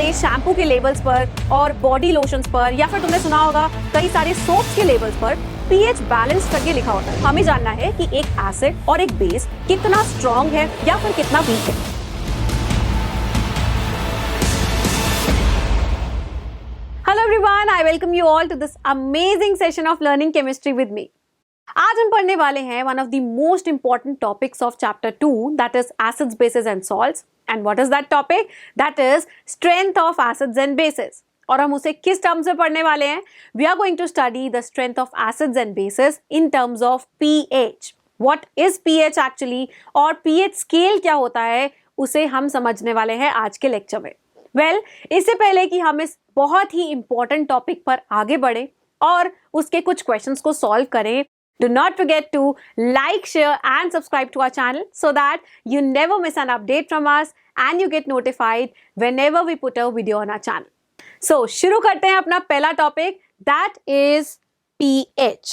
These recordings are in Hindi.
सारे शैम्पू के लेबल्स पर और बॉडी लोशंस पर या फिर तुमने सुना होगा कई सारे सोप्स के लेबल्स पर पीएच बैलेंस करके लिखा होता है। हमें जानना है कि एक एसिड और एक बेस कितना स्ट्रॉन्ग है या फिर कितना वीक है। Hello everyone, I welcome you all to this amazing session of learning chemistry with me. आज हम पढ़ने वाले हैं one of the most important topics of chapter 2, that is acids, bases and salts. And what is that topic? That is strength of acids and bases. और हम उसे किस टर्म से पढ़ने वाले हैं? We are going to study the strength of acids and bases in terms of pH. What is pH actually? और pH scale क्या होता है? उसे हम समझने वाले हैं आज के लेक्चर में। इससे पहले कि हम इस बहुत ही इंपॉर्टेंट टॉपिक पर आगे बढ़े और उसके कुछ क्वेश्चंस को सॉल्व करें, do not forget to like, share and subscribe to our channel so that you never miss an update from us and you get notified whenever we put a video on our channel. So शुरू करते हैं अपना पहला topic, that is pH,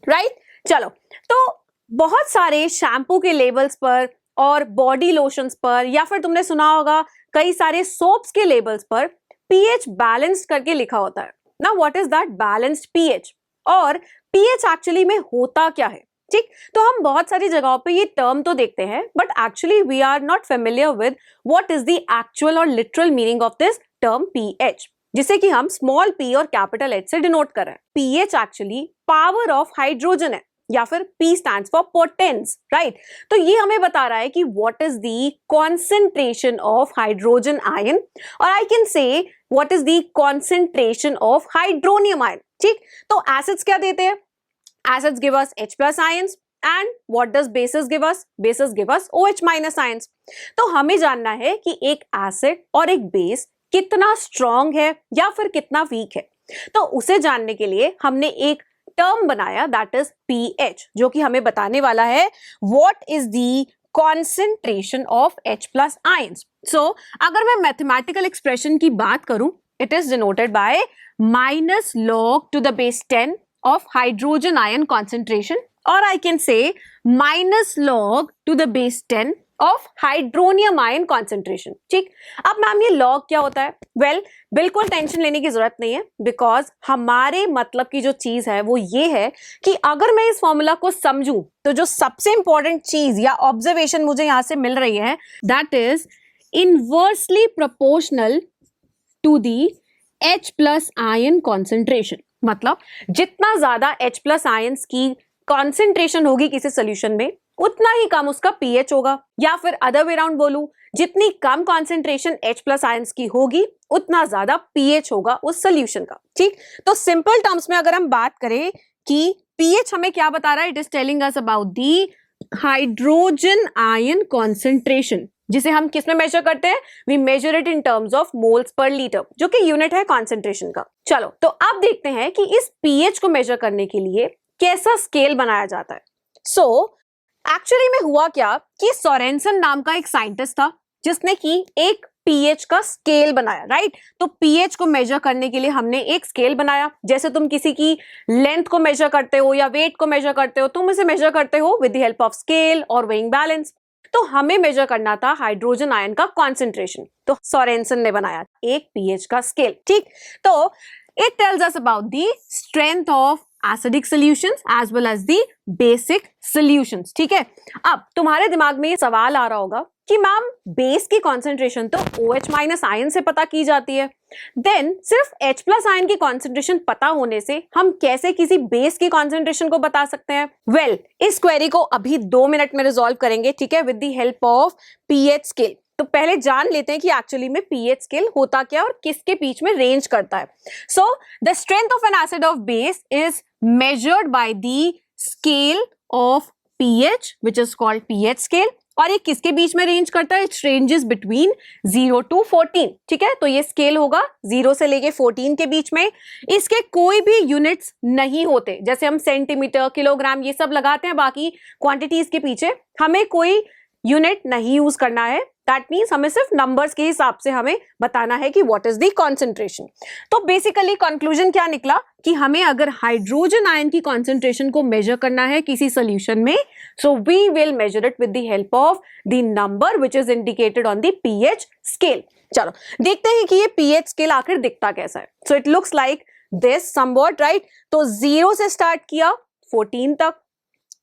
right? चलो, तो बहुत सारे शैम्पू के लेबल्स पर और बॉडी लोशंस पर या फिर तुमने सुना होगा कई सारे सोप्स के लेबल्स पर pH बैलेंस्ड करके लिखा होता है। Now what is that balanced pH? और pH एक्चुअली में होता क्या है? ठीक, तो हम बहुत सारी जगहों पे ये टर्म तो देखते हैं, but actually we are not familiar with what is the actual और literal meaning of this term pH, जिसे कि हम स्मॉल p और कैपिटल H से डिनोट कर रहे हैं। pH actually power of hydrogen है या फिर P stands for potence, right? तो ये हमें बता रहा है कि what is the concentration of hydrogen ion और I can say what is the concentration of hydronium ion. ठीक, तो acids क्या देते हैं? Acids give us H plus ions and what does bases give us? Bases give us OH minus ions. तो हमें जानना है कि एक एसिड और एक बेस कितना स्ट्रॉन्ग है या फिर कितना वीक है। तो उसे जानने के लिए हमने एक टर्म बनाया, दैट इज pH, जो कि हमें बताने वाला है what is the concentration of H plus ions. So अगर मैं मैथमेटिकल एक्सप्रेशन की बात करूं, it is denoted by minus log to the base 10 of hydrogen ion concentration, और I can say minus log to the base 10 of hydronium ion concentration. ठीक, अब मैम ये लॉग क्या होता है? बिल्कुल टेंशन लेने की जरूरत नहीं है, बिकॉज हमारे मतलब की जो चीज है वो ये है कि अगर मैं इस फॉर्मूला को समझूं तो जो सबसे इंपॉर्टेंट चीज या ऑब्जर्वेशन मुझे यहां से मिल रही है, that is inversely proportional to the H plus ion concentration. मतलब जितना ज्यादा H प्लस आयंस की कॉन्सेंट्रेशन होगी किसी सोल्यूशन में, उतना ही कम उसका pH होगा, या फिर अदर वे राउंड बोलूं, जितनी कम कॉन्सेंट्रेशन H प्लस आयंस की होगी उतना ज्यादा pH होगा उस सोल्यूशन का। ठीक, तो सिंपल टर्म्स में अगर हम बात करें कि pH हमें क्या बता रहा है, it is telling us about the hydrogen ion concentration, जिसे हम किस में मेजर करते हैं? We measure it in terms of moles per litre, जो कि यूनिट है कॉन्सेंट्रेशन का। चलो, तो अब देखते हैं कि इस pH को मेजर करने के लिए कैसा स्केल बनाया जाता है। सो एक्चुअली में हुआ क्या कि सोरेनसन नाम का एक साइंटिस्ट था जिसने कि एक pH का स्केल बनाया, राइट? तो pH को मेजर करने के लिए हमने एक स्केल बनाया, जैसे तुम किसी की लेंथ को मेजर करते हो या वेट को मेजर करते हो, तुम इसे मेजर करते हो with the help of scale और वेइंग बैलेंस। तो हमें मेजर करना था हाइड्रोजन आयन का कॉन्सेंट्रेशन, तो सोरेनसन ने बनाया एक pH का स्केल। ठीक, तो it tells us about the strength of acidic solutions as well as the basic solutions. ठीक है, अब तुम्हारे दिमाग में ये सवाल आ रहा होगा कि मैम बेस की कॉन्सेंट्रेशन तो OH माइनस आयन से पता की जाती है, देन सिर्फ H प्लस आयन की कॉन्सेंट्रेशन पता होने से हम कैसे किसी बेस की कॉन्सेंट्रेशन को बता सकते हैं? इस क्वेरी को अभी 2 मिनट में रिजॉल्व करेंगे, ठीक है, with the help of pH scale. तो पहले जान लेते हैं कि एक्चुअली में pH स्केल होता क्या और किसके बीच में रेंज करता है। So the strength of N acid of base is measured by the scale of pH which is called pH scale, और ये किसके बीच में रेंज करता है? It ranges between 0 to 14। ठीक है, तो ये स्केल होगा 0 से लेके 14 के बीच में। इसके कोई भी यूनिट्स नहीं होते, जैसे हम सेंटीमीटर, किलोग्राम ये सब लगाते हैं बाकी क्वांटिटीज के पीछे, हमें कोई यूनिट नहीं यूज करना है। दैट मीन्स हमें सिर्फ नंबर्स के हिसाब से हमें बताना है कि व्हाट इज द कॉन्सेंट्रेशन। तो बेसिकली कंक्लूजन क्या निकला कि हमें अगर हाइड्रोजन आयन की कॉन्सेंट्रेशन को मेजर करना है किसी सोल्यूशन में, so we will measure it with the help of the number which is indicated on the pH scale. चलो देखते हैं कि ये पीएच स्केल आखिर दिखता कैसा है। So it looks like this somewhat, right. तो 0 से स्टार्ट किया 14 तक,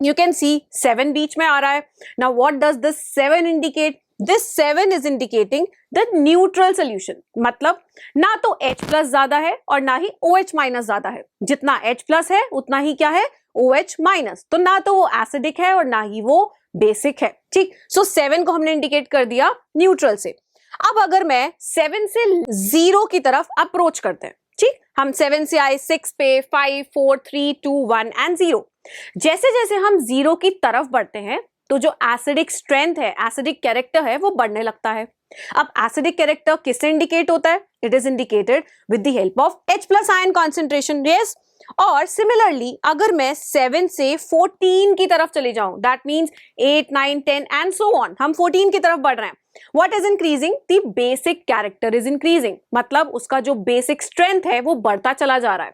you can see 7 बीच में आ रहा है। now what does this 7 indicate? this 7 is indicating the neutral solution, मतलब ना तो H प्लस ज्यादा है और ना ही OH माइनस ज्यादा है। जितना H प्लस है उतना ही क्या है, OH माइनस। तो ना तो वो एसिडिक है और ना ही वो बेसिक है, ठीक। सो 7 को हमने इंडिकेट कर दिया न्यूट्रल से। अब अगर मैं 7 से 0 की तरफ अप्रोच करते हैं, ठीक, हम 7 से आए 6 पे, 5 4 3 2 1 एंड 0। जैसे जैसे हम 0 की तरफ बढ़ते हैं तो जो एसिडिक स्ट्रेंथ है, एसिडिक कैरेक्टर है, वो बढ़ने लगता है। अब एसिडिक कैरेक्टर किससे इंडिकेट होता है? It is indicated with the help of H plus ion concentration, yes. और सिमिलरली अगर मैं 7 से 14 की तरफ चले जाऊं, that means 8 9 10 and so on, हम 14 की तरफ बढ़ रहे हैं। What is increasing? The basic character is increasing, मतलब उसका जो basic strength है वो बढ़ता चला जा रहा है,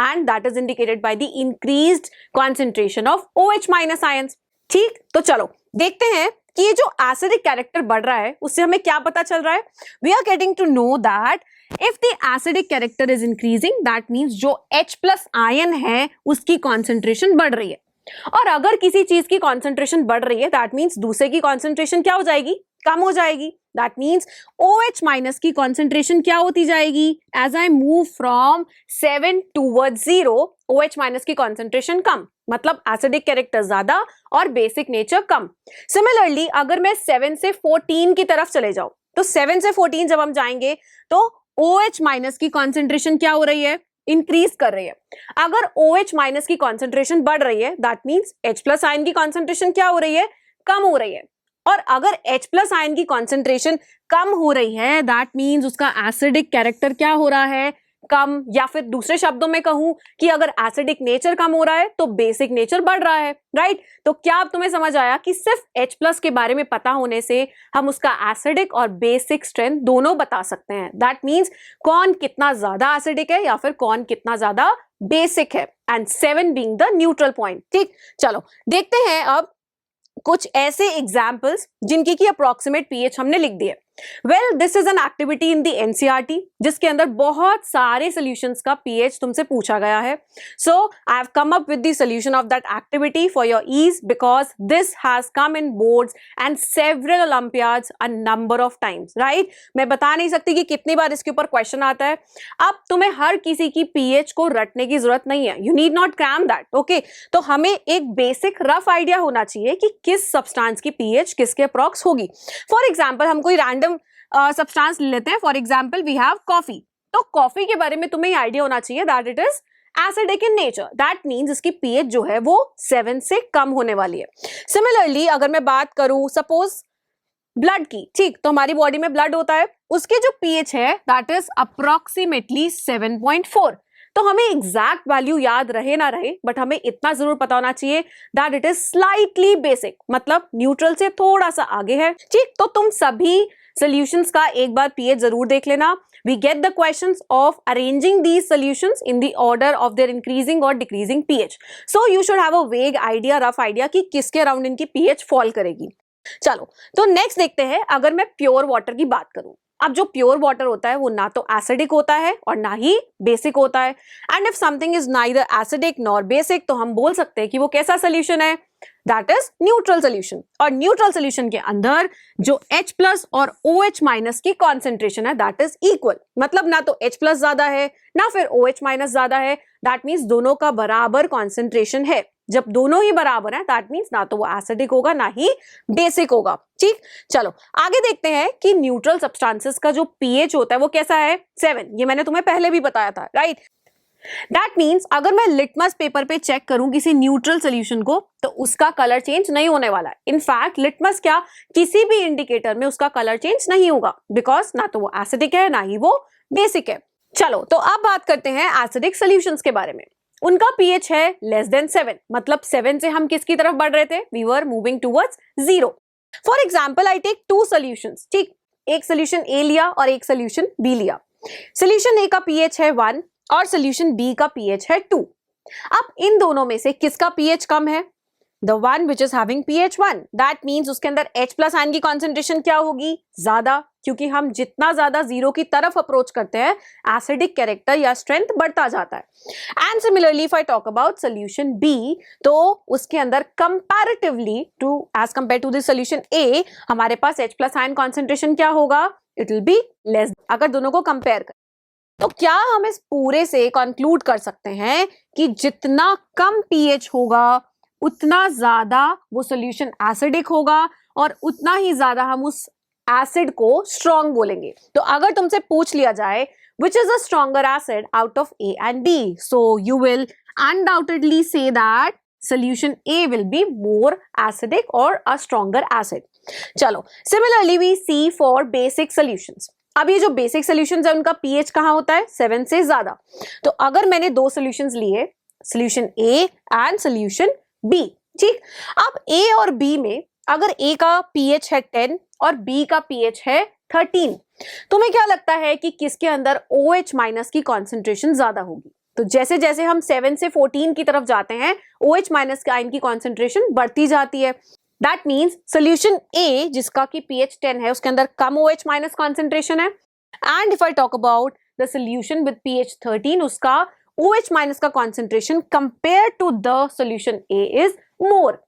and that is indicated by the increased concentration of OH minus ions, ठीक। तो चलो देखते हैं कि ये जो acidic character बढ़ रहा है उससे हमें क्या पता चल रहा है। We are getting to know that if the acidic character is increasing, that means जो H plus ion है उसकी concentration बढ़ रही है। और अगर किसी चीज की concentration बढ़ रही है, that means दूसरे की concentration क्या हो जाएगी, कम हो जाएगी। दैट मीन्स OH माइनस की कॉन्सेंट्रेशन क्या होती जाएगी, as I move from 7 towards 0, OH minus की कॉन्सेंट्रेशन कम, मतलब एसिडिक कैरेक्टर ज्यादा और बेसिक नेचर कम। सिमिलरली अगर मैं 7 से 14 की तरफ चले जाऊं, तो 7 से 14 जब हम जाएंगे तो OH माइनस की कॉन्सेंट्रेशन क्या हो रही है, इंक्रीज कर रही है। अगर OH माइनस की कॉन्सेंट्रेशन बढ़ रही है, that means H plus ion की कॉन्सेंट्रेशन क्या हो रही है, कम हो रही है। और अगर H प्लस आयन की कॉन्सेंट्रेशन कम हो रही है, दैट मीन्स उसका एसिडिक कैरेक्टर क्या हो रहा है, कम। या फिर दूसरे शब्दों में कहूं कि अगर एसिडिक नेचर कम हो रहा है तो बेसिक नेचर बढ़ रहा है, राइट। तो क्या अब तुम्हें समझ आया कि सिर्फ H प्लस के बारे में पता होने से हम उसका एसिडिक और बेसिक स्ट्रेंथ दोनों बता सकते हैं। दैट मीन्स कौन कितना ज्यादा एसिडिक है या फिर कौन कितना ज्यादा बेसिक है, and 7 being the neutral point, ठीक। चलो देखते हैं अब कुछ ऐसे एग्जाम्पल्स जिनकी की अप्रोक्सीमेट पीएच हमने लिख दिए। Well this is an activity in the NCERT जिसके अंदर बहुत सारे सॉल्यूशंस का पीएच तुमसे पूछा गया है। So I have come up with the solution of that activity for your ease because this has come in boards and several olympiads a number of times, right. मैं बता नहीं सकती कि कितनी बार इसके ऊपर क्वेश्चन आता है। अब तुम्हें हर किसी की पीएच को रटने की जरूरत नहीं है, you need not cram that, okay. तो हमें एक बेसिक रफ आइडिया होना चाहिए कि किस सब्सटेंस की पीएच किसके अप्रॉक्स होगी। फॉर एग्जाम्पल हम कोई रैंडम सब्सटेंस लेते हैं, for example we have coffee. तो कॉफी के बारे में तुम्हें आइडिया होना चाहिए that it is acidic in nature, that means इसकी पीएच जो है वो 7 से कम होने वाली है। सिमिलरली अगर मैं बात करूं सपोज ब्लड की, ठीक, तो हमारी बॉडी में ब्लड होता है, उसकी जो पीएच है दैट इज अप्रोक्सीमेटली 7.4। तो हमें एग्जैक्ट वैल्यू याद रहे ना रहे, बट हमें इतना जरूर पता होना चाहिए that it is slightly basic, मतलब न्यूट्रल से थोड़ा सा आगे है, ठीक। तो तुम सभी सॉल्यूशंस का एक बार पीएच जरूर देख लेना। We get the questions of arranging these solutions in the order of their increasing और decreasing pH. So you should have a vague idea, rough idea कि किसके अराउंड इनकी पीएच फॉल करेगी। चलो तो नेक्स्ट देखते हैं, अगर मैं प्योर वाटर की बात करूं। अब जो प्योर वाटर होता है वो ना तो एसिडिक होता है और ना ही बेसिक होता है, and if something is neither acidic nor basic तो हम बोल सकते हैं कि वो कैसा सोल्यूशन है, दैट इज न्यूट्रल सोल्यूशन। और न्यूट्रल सोल्यूशन के अंदर जो H प्लस और OH माइनस की कॉन्सेंट्रेशन है दैट इज इक्वल, मतलब ना तो H प्लस ज्यादा है ना फिर OH माइनस ज्यादा है, दैट मीन्स दोनों का बराबर कॉन्सेंट्रेशन है। जब दोनों ही बराबर है दैट मीन्स ना तो वो एसिडिक होगा ना ही बेसिक होगा, ठीक। चलो आगे देखते हैं कि न्यूट्रल सब्सटेंसेस का जो पीएच होता है वो कैसा है, 7। ये मैंने तुम्हें पहले भी बताया था, राइट। दैट मीन्स अगर मैं लिटमस पेपर पे चेक करूं किसी न्यूट्रल सोल्यूशन को तो उसका कलर चेंज नहीं होने वाला है। इनफैक्ट लिटमस क्या किसी भी इंडिकेटर में उसका कलर चेंज नहीं होगा, बिकॉज ना तो वो एसिडिक है ना ही वो बेसिक है। चलो तो अब बात करते हैं एसिडिक सोल्यूशंस के बारे में। उनका पीएच है लेस देन 7, मतलब 7 से हम किसकी तरफ बढ़ रहे थे, we were moving towards 0। For example I take two solutions, ठीक, एक सोल्यूशन ए लिया और एक सोल्यूशन बी लिया। सोल्यूशन ए का पीएच है 1 और सोल्यूशन बी का पीएच है 2। अब इन दोनों में से किसका पीएच कम है? The one which is having pH 1, that means उसके अंदर H प्लस आयन की कॉन्सेंट्रेशन क्या होगी? ज्यादा, क्योंकि हम जितना ज्यादा जीरो की तरफ अप्रोच करते हैं एसिडिक कैरेक्टर या स्ट्रेंथ बढ़ता जाता है। And similarly if I talk about solution B, तो उसके अंदर comparatively to as compare to this solution A, हमारे पास H प्लस आयन कॉन्सेंट्रेशन क्या होगा? इट विल बी लेस, अगर दोनों को कंपेयर करें। तो क्या हम इस पूरे से कंक्लूड कर सकते हैं कि जितना कम पीएच होगा उतना ज्यादा वो सॉल्यूशन एसिडिक होगा और उतना ही ज्यादा हम उस एसिड को स्ट्रॉन्ग बोलेंगे। तो अगर तुमसे पूछ लिया जाए which is a stronger acid out of A and B, so you will undoubtedly say that solution A will be more acidic or a stronger acid. चलो, similarly we see for basic solutions. अब ये जो बेसिक सॉल्यूशंस है उनका पीएच कहाँ होता है? 7 से ज्यादा। तो अगर मैंने दो सॉल्यूशंस लिए, solution A and solution B, ठीक, अब ए और बी में अगर ए का पीएच है 10 और बी का पीएच है 13, तुम्हें क्या लगता है कि किसके अंदर OH माइनस की कॉन्सेंट्रेशन ज्यादा होगी? तो जैसे जैसे हम 7 से 14 की तरफ जाते हैं OH माइनस के आयन की कॉन्सेंट्रेशन बढ़ती जाती है। दैट मीन्स सोल्यूशन ए जिसका की पीएच 10 है उसके अंदर कम OH माइनस कॉन्सेंट्रेशन है। And if I talk about the solution with pH 13, उसका OH माइनस का concentration compare to the solution A is more.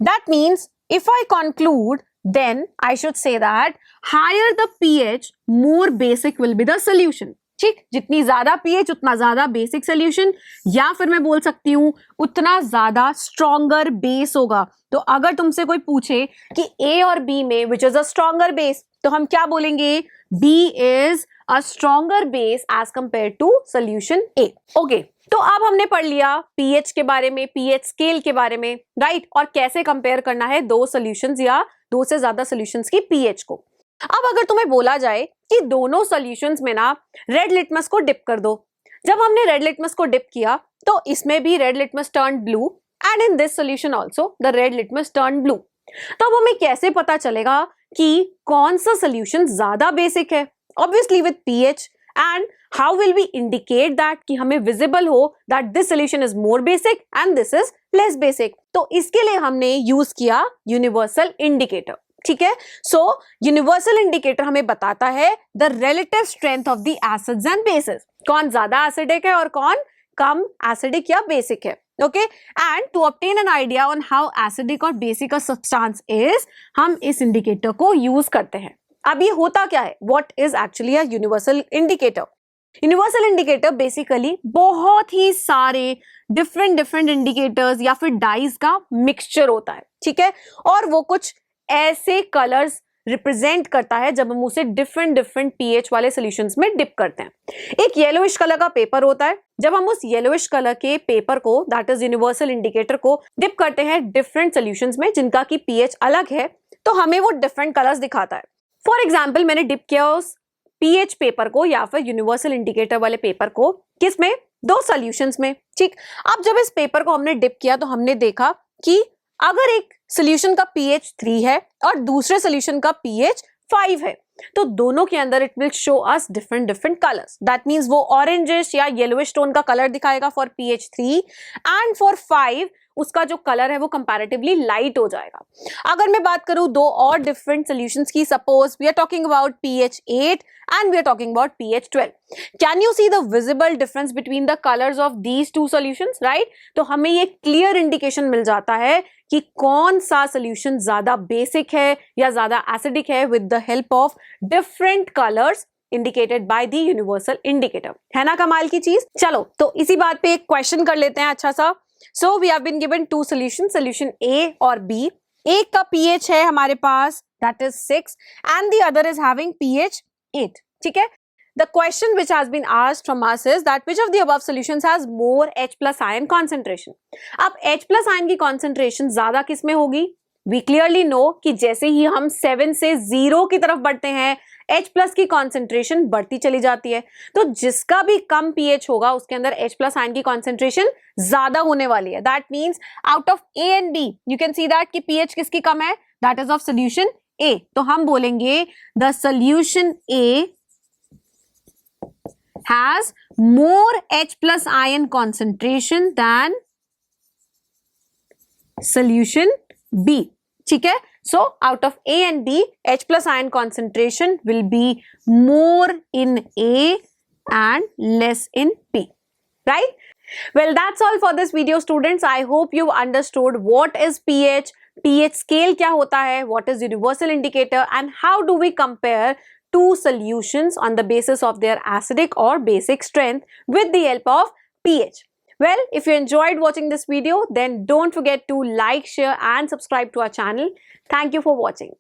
That means if I conclude then I should say that higher the pH, more basic will be the solution. ठीक, जितनी ज्यादा pH उतना ज्यादा बेसिक सोल्यूशन, या फिर मैं बोल सकती हूँ उतना ज्यादा स्ट्रॉन्गर बेस होगा। तो अगर तुमसे कोई पूछे कि A और B में which is a stronger base, तो हम क्या बोलेंगे? B is a stronger base as compared to solution A. Okay. तो अब हमने पढ़ लिया pH के बारे में, pH स्केल के बारे में, राइट, और कैसे कंपेयर करना है दो सॉल्यूशंस या दो से ज्यादा सॉल्यूशंस की pH को। अब अगर तुम्हें बोला जाए कि दोनों सॉल्यूशंस में ना रेड लिटमस को डिप कर दो, जब हमने रेड लिटमस को डिप किया तो इसमें भी red litmus turn blue and in this solution also the red litmus turn blue. तो अब हमें कैसे पता चलेगा कि कौन सा सॉल्यूशन ज्यादा बेसिक है? Obviously with pH। And how will we indicate that कि हमें विजिबल हो that this solution is more basic and this is less basic? तो इसके लिए हमने यूज किया यूनिवर्सल इंडिकेटर, ठीक है। सो यूनिवर्सल इंडिकेटर हमें बताता है the relative strength of the acids and bases, कौन ज्यादा एसिडिक है और कौन कम एसिडिक या बेसिक है। Okay, and to obtain an idea on how acidic और बेसिक अ सब्सटेंस इज, हम इस इंडिकेटर को यूज करते हैं। अब ये होता क्या है? What is actually a universal indicator? Universal indicator basically बहुत ही सारे डिफरेंट इंडिकेटर्स या फिर डाइज का मिक्सचर होता है, ठीक है, और वो कुछ ऐसे कलर्स रिप्रेजेंट करता है जब हम उसे डिफरेंट पीएच वाले सॉल्यूशंस में डिप करते हैं। एक येलोइश कलर का पेपर होता है, जब हम उस येलोइश कलर के पेपर को, दैट इज यूनिवर्सल इंडिकेटर को, डिप करते हैं डिफरेंट सॉल्यूशंस में जिनका की पीएच अलग है, तो हमें वो डिफरेंट कलर्स दिखाता है। फॉर एग्जाम्पल, मैंने डिप किया उस पीएच पेपर को या फिर यूनिवर्सल इंडिकेटर वाले पेपर को, किसमें? दो सॉल्यूशंस में, ठीक। अब जब इस पेपर को हमने डिप किया तो हमने देखा कि अगर एक सॉल्यूशन का pH 3 है और दूसरे सॉल्यूशन का pH 5 है, तो दोनों के अंदर it will show us different colours. That means वो ऑरेंजिश या येलोइश टोन का कलर दिखाएगा फॉर pH 3 एंड फॉर 5 उसका जो कलर है वो कंपैरेटिवली लाइट हो जाएगा। अगर मैं बात करूं दो और डिफरेंट सॉल्यूशंस की, suppose we are talking about pH 8 and we are talking about pH 12. Can you see the visible difference between the colors of these two solutions, right? तो हमें ये clear indication मिल जाता है कि कौन सा solution ज्यादा basic है या ज्यादा acidic है with the help of different colors indicated by the universal indicator. है ना कमाल की चीज? चलो, तो इसी बात पे एक क्वेश्चन कर लेते हैं अच्छा सा। So we have been given two solutions, solution A और B. एक का pH है हमारे पास that is 6 and the other is having pH 8, ठीक है। The question which has been asked from us is that which of the above solutions has more H plus ion concentration? अब H plus ion की concentration ज्यादा किस में होगी? We clearly know कि जैसे ही हम 7 से 0 की तरफ बढ़ते हैं H प्लस की कॉन्सेंट्रेशन बढ़ती चली जाती है, तो जिसका भी कम pH होगा उसके अंदर H प्लस आयन की कॉन्सेंट्रेशन ज्यादा होने वाली है। That means out of A and B you can see that कि pH किसकी कम है? that is of solution A. तो हम बोलेंगे the solution A has more H plus ion concentration than solution B. ठीक है? So out of A and B, H plus ion concentration will be more in A and less in B. Right? Well, that's all for this video, students. I hope you've understood what is pH, pH scale क्या होता है, what is universal indicator, and how do we compare two solutions on the basis of their acidic or basic strength with the help of pH. Well, if you enjoyed watching this video, then don't forget to like, share, and subscribe to our channel. Thank you for watching.